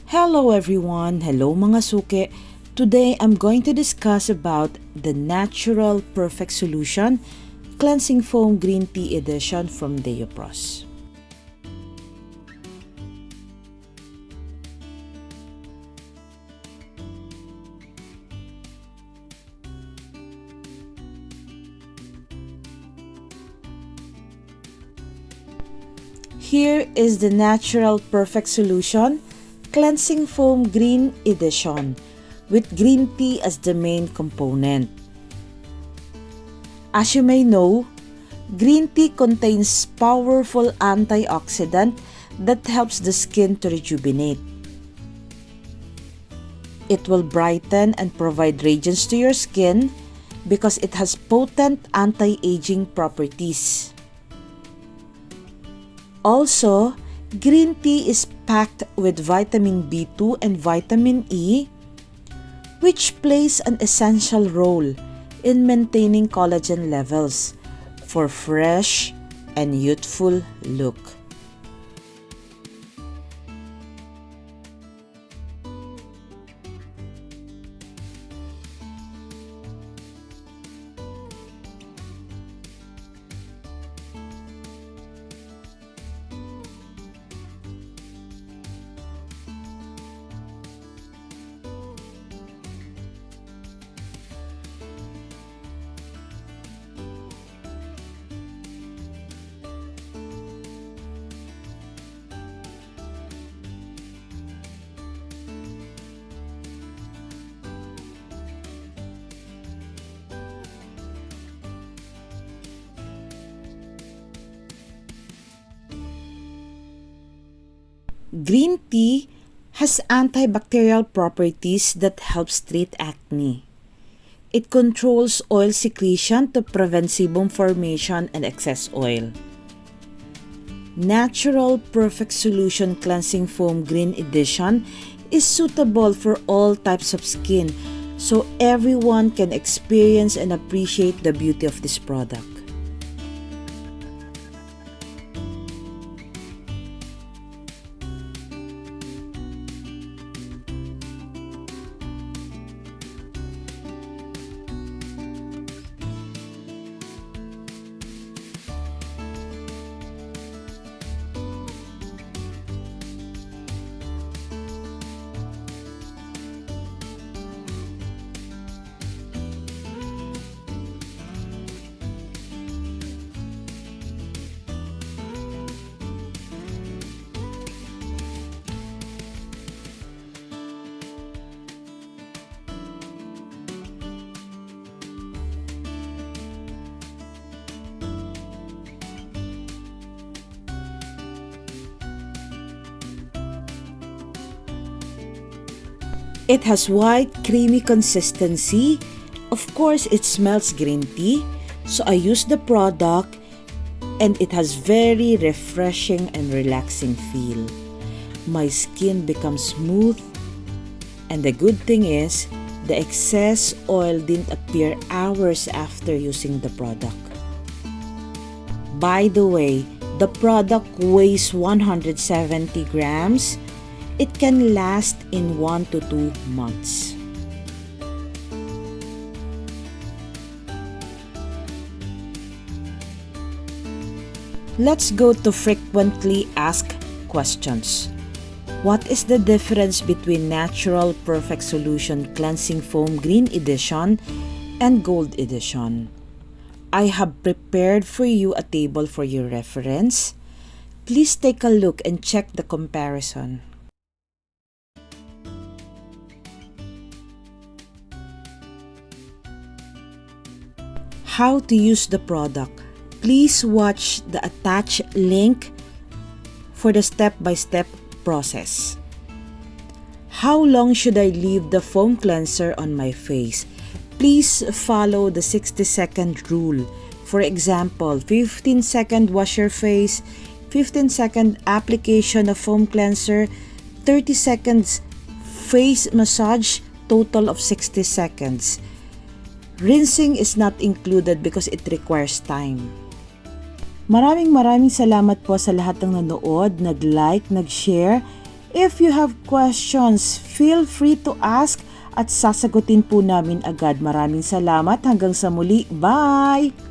Hello everyone! Hello mga suke! Today I'm going to discuss about the Natural Perfect Solution Cleansing Foam Green Tea Edition from Deoproce. Here is the Natural Perfect Solution Cleansing Foam Green Edition with green tea as the main component. As you may know, green tea contains powerful antioxidant that helps the skin to rejuvenate. It will brighten and provide radiance to your skin because it has potent anti-aging properties. Also, green tea is packed with vitamin B2 and vitamin E, which plays an essential role in maintaining collagen levels for fresh and youthful look. Green tea has antibacterial properties that helps treat acne. It controls oil secretion to prevent sebum formation and excess oil. Natural Perfect Solution Cleansing Foam Green Edition is suitable for all types of skin, so everyone can experience and appreciate the beauty of this product. It has white, creamy consistency. Of course, it smells green tea. So I use the product and it has very refreshing and relaxing feel. My skin becomes smooth. And the good thing is, the excess oil didn't appear hours after using the product. By the way, the product weighs 170 grams. It can last in 1 to 2 months. Let's go to frequently asked questions. What is the difference between Natural Perfect Solution Cleansing Foam Green Edition and Gold Edition? I have prepared for you a table for your reference. Please take a look and check the comparison. How to use the product. Please watch the attached link for the step-by-step process. How long should I leave the foam cleanser on my face? Please follow the 60-second rule. For example, 15-second wash your face, 15-second application of foam cleanser, 30 seconds face massage, total of 60 seconds. Rinsing is not included because it requires time. Maraming salamat po sa lahat ng nanood, nag-like, nag-share, If you have questions, feel free to ask at sasagutin po namin agad. Maraming salamat. Hanggang sa muli. Bye!